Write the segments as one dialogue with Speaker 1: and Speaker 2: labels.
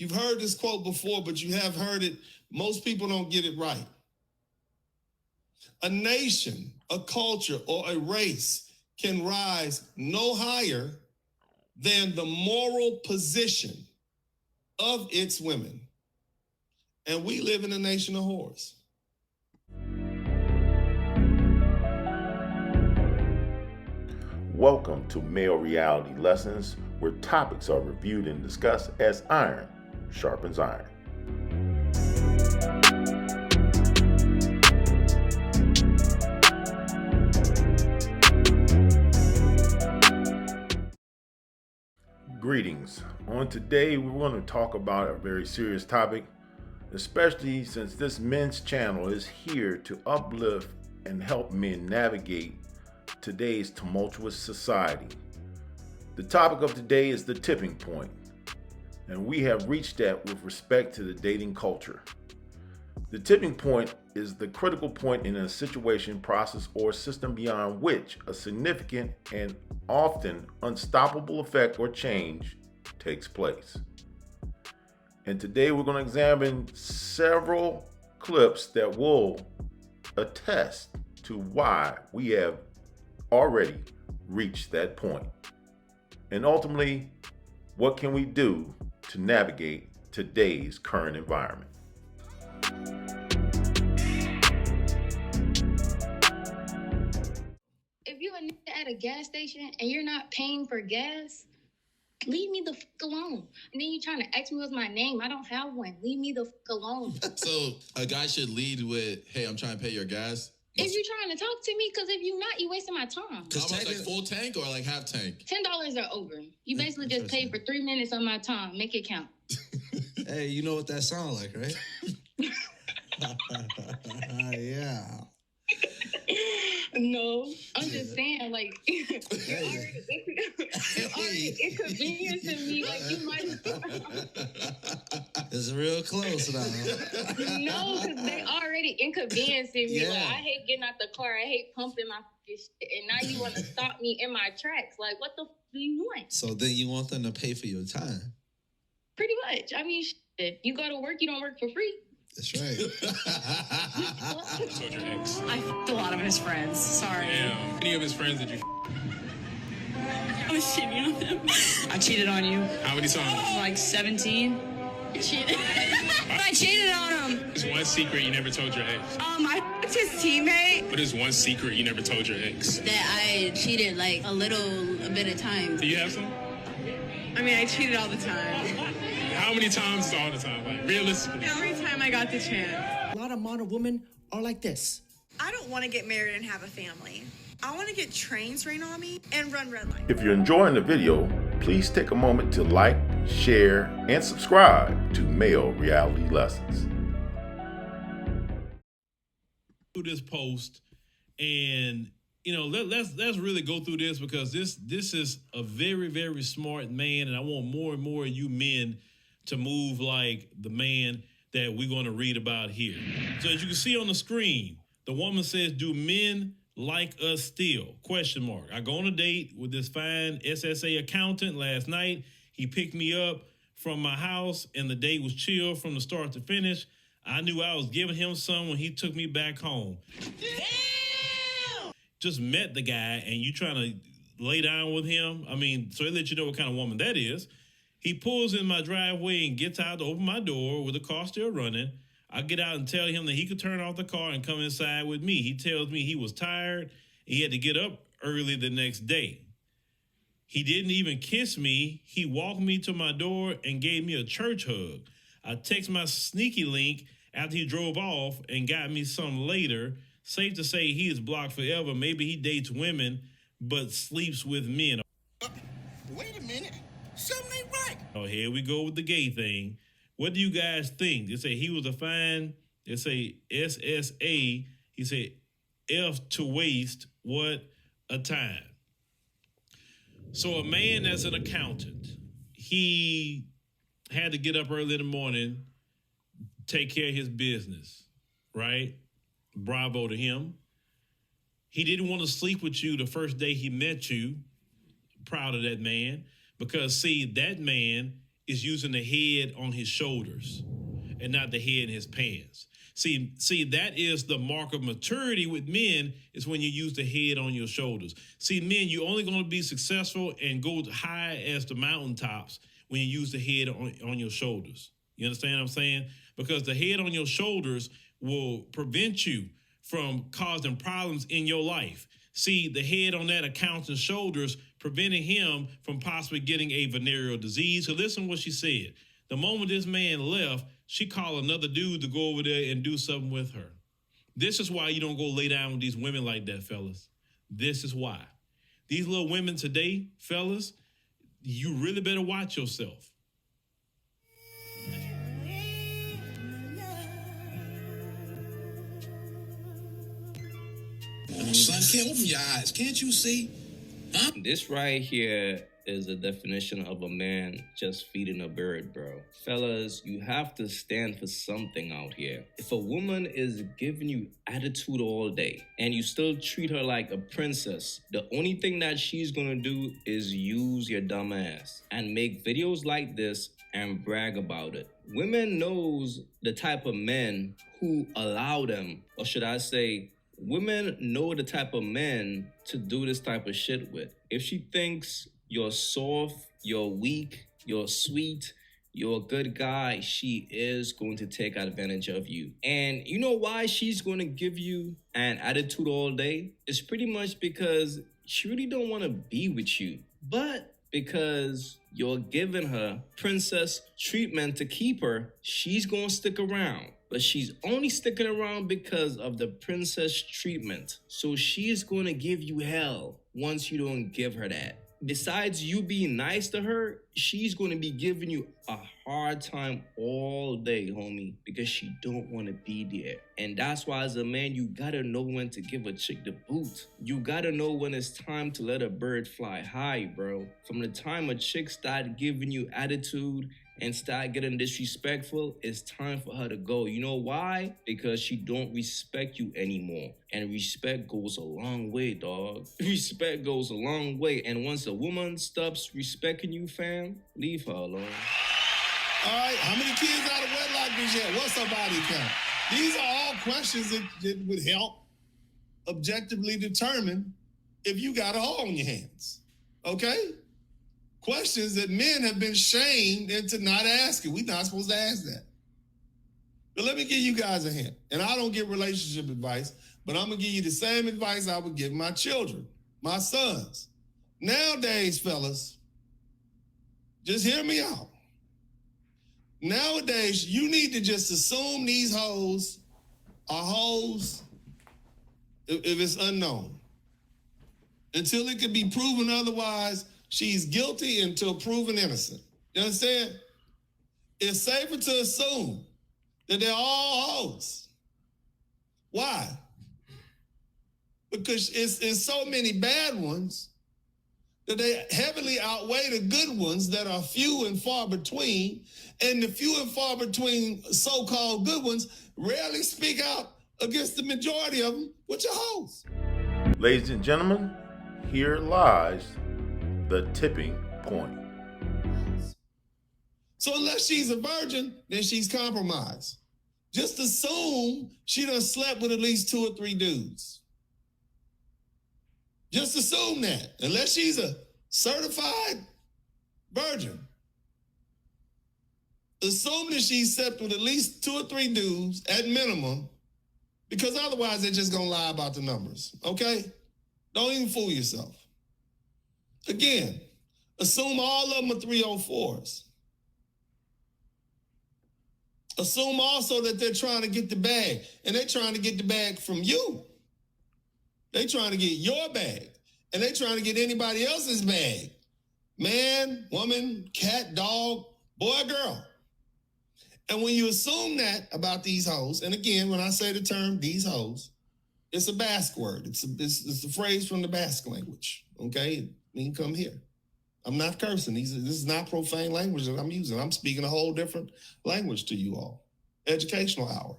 Speaker 1: You've heard this quote before, but you have heard it. Most people don't get it right. A nation, a culture, or a race can rise no higher than the moral position of its women. And we live in a nation of whores.
Speaker 2: Welcome to Male Reality Lessons, where topics are reviewed and discussed as iron sharpens iron. Greetings. On today, we're going to talk about a very serious topic, especially since this men's channel is here to uplift and help men navigate today's tumultuous society. The topic of today is the tipping point, and we have reached that with respect to the dating culture. The tipping point is the critical point in a situation, process, or system beyond which a significant and often unstoppable effect or change takes place. And today we're going to examine several clips that will attest to why we have already reached that point. And ultimately, what can we do to navigate today's current environment?
Speaker 3: If you're at a gas station and you're not paying for gas, leave me the fuck alone. And then you're trying to ask me what's my name. I don't have one. Leave me the fuck alone.
Speaker 4: So a guy should lead with, hey, I'm trying to pay your gas?
Speaker 3: If you're trying to talk to me, because if you're not, you're wasting my time.
Speaker 4: How much, like full tank or like half tank?
Speaker 3: $10 or over. You basically just paid for 3 minutes of my time. Make it count.
Speaker 5: Hey, you know what that sounds like, right? Yeah.
Speaker 3: No, I'm just saying, like, it already inconveniencing me. Like, you might.
Speaker 5: It's real close now.
Speaker 3: No, because they already inconveniencing me.
Speaker 5: Yeah.
Speaker 3: Like, I hate getting out the car. I hate pumping my shit. And now you want to stop me in my tracks. Like, what the do you want?
Speaker 5: So then you want them to pay for your time.
Speaker 3: Pretty much. I mean, shit. You go to work, you don't work for free.
Speaker 5: That's right.
Speaker 6: Told your ex.
Speaker 7: I f***ed a lot of his friends. Sorry.
Speaker 6: Damn. Any of his friends that you
Speaker 7: I was cheating on him. I cheated on you.
Speaker 6: How many times?
Speaker 7: Like 17. Cheated. I cheated on him.
Speaker 6: There's one secret you never told your ex.
Speaker 7: I f***ed his teammate.
Speaker 6: What is one secret you never told your ex?
Speaker 8: That I cheated like a bit of times.
Speaker 6: Do you have some?
Speaker 7: I mean, I cheated all the time.
Speaker 6: How many times is all the time? Like, realistically.
Speaker 7: Every time I got the chance.
Speaker 9: A lot of modern women are like this.
Speaker 10: I don't want to get married and have a family. I want to get trains rain on me and run red lights.
Speaker 2: If you're enjoying the video, please take a moment to like, share, and subscribe to Male Reality Lessons.
Speaker 11: Through this post, and let's really go through this, because this is a very, very smart man, and I want more and more of you men to move like the man that we're going to read about here. So as you can see on the screen, the woman says, "Do men like us still?" ? I go on a date with this fine SSA accountant last night. He picked me up from my house, and the date was chill from the start to finish. I knew I was giving him some when he took me back home. Damn! Just met the guy, and you trying to lay down with him? I mean, so it lets you know what kind of woman that is. He pulls in my driveway and gets out to open my door with the car still running. I get out and tell him that he could turn off the car and come inside with me. He tells me he was tired. He had to get up early the next day. He didn't even kiss me. He walked me to my door and gave me a church hug. I text my sneaky link after he drove off and got me some later. Safe to say he is blocked forever. Maybe he dates women but sleeps with men.
Speaker 1: Wait a minute. Something ain't right.
Speaker 11: Oh, here we go with the gay thing. What do you guys think? They say he was a fine. They say SSA. He said F to waste. What a time. So a man that's an accountant, he had to get up early in the morning, take care of his business, right? Bravo to him. He didn't want to sleep with you the first day he met you. Proud of that man. Because, see, that man is using the head on his shoulders and not the head in his pants. See, that is the mark of maturity with men, is when you use the head on your shoulders. See, men, you're only going to be successful and go high as the mountaintops when you use the head on your shoulders. You understand what I'm saying? Because the head on your shoulders will prevent you from causing problems in your life. See, the head on that accountant's shoulders preventing him from possibly getting a venereal disease. So listen to what she said. The moment this man left, she called another dude to go over there and do something with her. This is why you don't go lay down with these women like that, fellas. This is why. These little women today, fellas, you really better watch yourself.
Speaker 12: Son, can't open your eyes. Can't you see? Huh?
Speaker 13: This right here is a definition of a man just feeding a bird, bro. Fellas, you have to stand for something out here. If a woman is giving you attitude all day and you still treat her like a princess, the only thing that she's gonna do is use your dumb ass and make videos like this and brag about it. Women knows the type of men who allow them, or should I say, women know the type of men to do this type of shit with. If she thinks you're soft, you're weak, you're sweet, you're a good guy, she is going to take advantage of you. And you know why she's going to give you an attitude all day? It's pretty much because she really don't want to be with you, but because you're giving her princess treatment to keep her, she's going to stick around. But she's only sticking around because of the princess treatment. So she's going to give you hell once you don't give her that. Besides you being nice to her, she's going to be giving you a hard time all day, homie, because she don't want to be there. And that's why as a man, you got to know when to give a chick the boot. You got to know when it's time to let a bird fly high, bro. From the time a chick start giving you attitude and start getting disrespectful, it's time for her to go. You know why? Because she don't respect you anymore. And respect goes a long way, dog. Respect goes a long way. And once a woman stops respecting you, fam, leave her alone.
Speaker 1: All right, how many kids out of wedlock did you have? What's her body count? These are all questions that would help objectively determine if you got a hole in your hands, okay? Questions that men have been shamed into not asking. We're not supposed to ask that. But let me give you guys a hint. And I don't give relationship advice, but I'm going to give you the same advice I would give my children, my sons. Nowadays, fellas, just hear me out. Nowadays, you need to just assume these hoes are hoes if it's unknown. Until it can be proven otherwise, she's guilty until proven innocent. You understand? It's safer to assume that they're all hoes. Why? Because it's so many bad ones that they heavily outweigh the good ones that are few and far between. And the few and far between so-called good ones rarely speak out against the majority of them, which are hoes.
Speaker 2: Ladies and gentlemen, here lies the tipping point.
Speaker 1: So unless she's a virgin, then she's compromised. Just assume she done slept with at least 2 or 3 dudes. Just assume that. Unless she's a certified virgin. Assume that she's slept with at least 2 or 3 dudes at minimum, because otherwise they're just gonna lie about the numbers, okay? Don't even fool yourself. Again, assume all of them are 304s. Assume also that they're trying to get the bag, and they're trying to get the bag from you. They're trying to get your bag, and they're trying to get anybody else's bag. Man, woman, cat, dog, boy, girl. And when you assume that about these hoes, and again, when I say the term these hoes, it's a Basque word. It's a phrase from the Basque language, okay? It means come here. I'm not cursing. This is not profane language that I'm using. I'm speaking a whole different language to you all. Educational hour.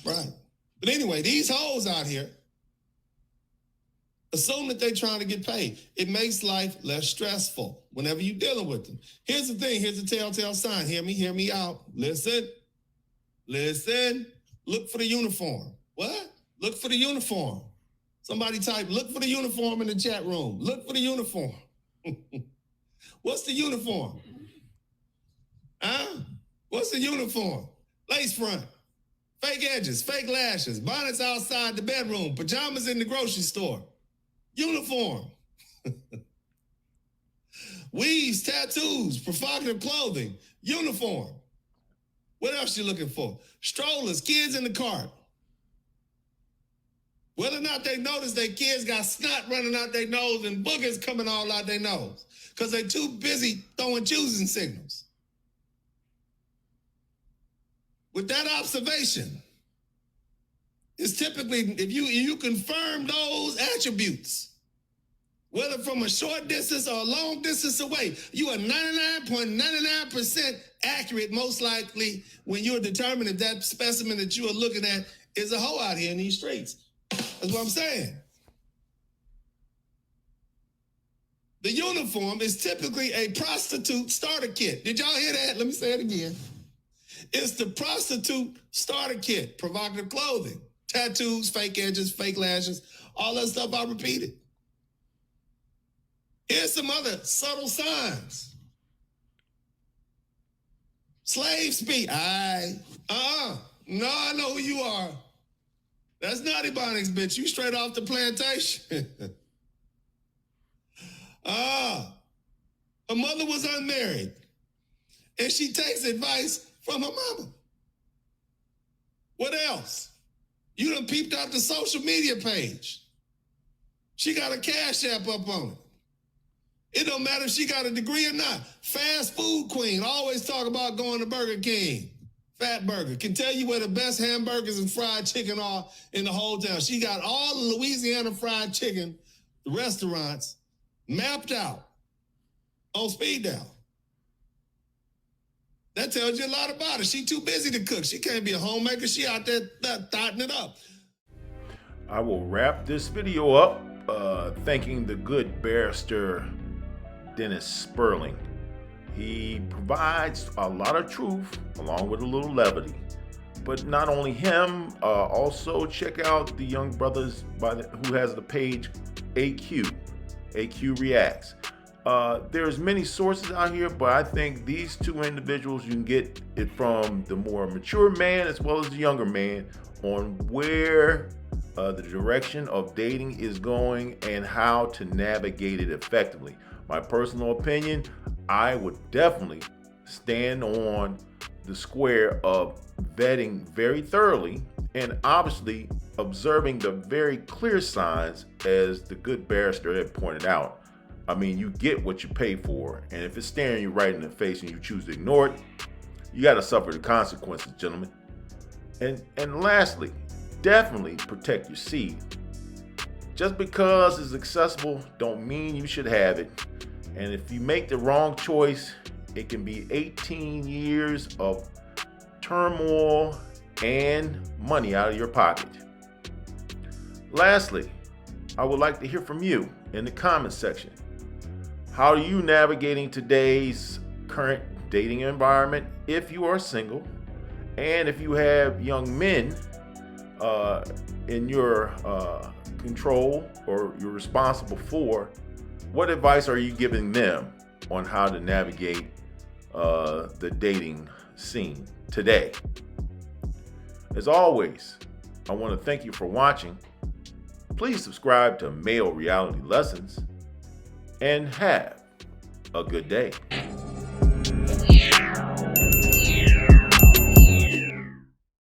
Speaker 1: Right. But anyway, these hoes out here, Assume that they're trying to get paid. It makes life less stressful whenever you're dealing with them. Here's the thing. Here's the telltale sign. Hear me out. Listen. Look for the uniform. What? Look for the uniform. Somebody type, look for the uniform in the chat room. Look for the uniform. What's the uniform? Huh? What's the uniform? Lace front, fake edges, fake lashes, bonnets outside the bedroom, pajamas in the grocery store. Uniform. Weaves, tattoos, provocative clothing. Uniform. What else you looking for? Strollers, kids in the cart. Whether or not they notice their kids got snot running out their nose and boogers coming all out their nose because they're too busy throwing choosing signals. With that observation, it's typically, if you confirm those attributes, whether from a short distance or a long distance away, you are 99.99% accurate, most likely, when you're determining if that specimen that you are looking at is a hoe out here in these streets. That's what I'm saying. The uniform is typically a prostitute starter kit. Did y'all hear that? Let me say it again. It's the prostitute starter kit. Provocative clothing, tattoos, fake edges, fake lashes, all that stuff I repeated. Here's some other subtle signs. Slave speak. No, I know who you are. That's not Ebonics, bitch. You straight off the plantation. Her mother was unmarried, and she takes advice from her mama. What else? You done peeped out the social media page. She got a Cash App up on it. It don't matter if she got a degree or not. Fast food queen, always talk about going to Burger King. Fat Burger, can tell you where the best hamburgers and fried chicken are in the whole town. She got all the Louisiana fried chicken restaurants mapped out on speed dial. That tells you a lot about her. She too busy to cook. She can't be a homemaker. She out there thotting it up.
Speaker 2: I will wrap this video up thanking the good barrister Dennis Sperling. He provides a lot of truth along with a little levity. But not only him, also check out the young brothers who has the page AQ Reacts. There's many sources out here, but I think these two individuals, you can get it from the more mature man as well as the younger man on where the direction of dating is going and how to navigate it effectively. My personal opinion, I would definitely stand on the square of vetting very thoroughly and obviously observing the very clear signs as the good barrister had pointed out. I mean, you get what you pay for, and if it's staring you right in the face and you choose to ignore it, you got to suffer the consequences, gentlemen. And lastly, definitely protect your seed. Just because it's accessible don't mean you should have it. And if you make the wrong choice, it can be 18 years of turmoil and money out of your pocket. Lastly, I would like to hear from you in the comment section. How are you navigating today's current dating environment if you are single? And if you have young men in your control or you're responsible for, what advice are you giving them on how to navigate the dating scene today? As always, I want to thank you for watching. Please subscribe to Male Reality Lessons and have a good day.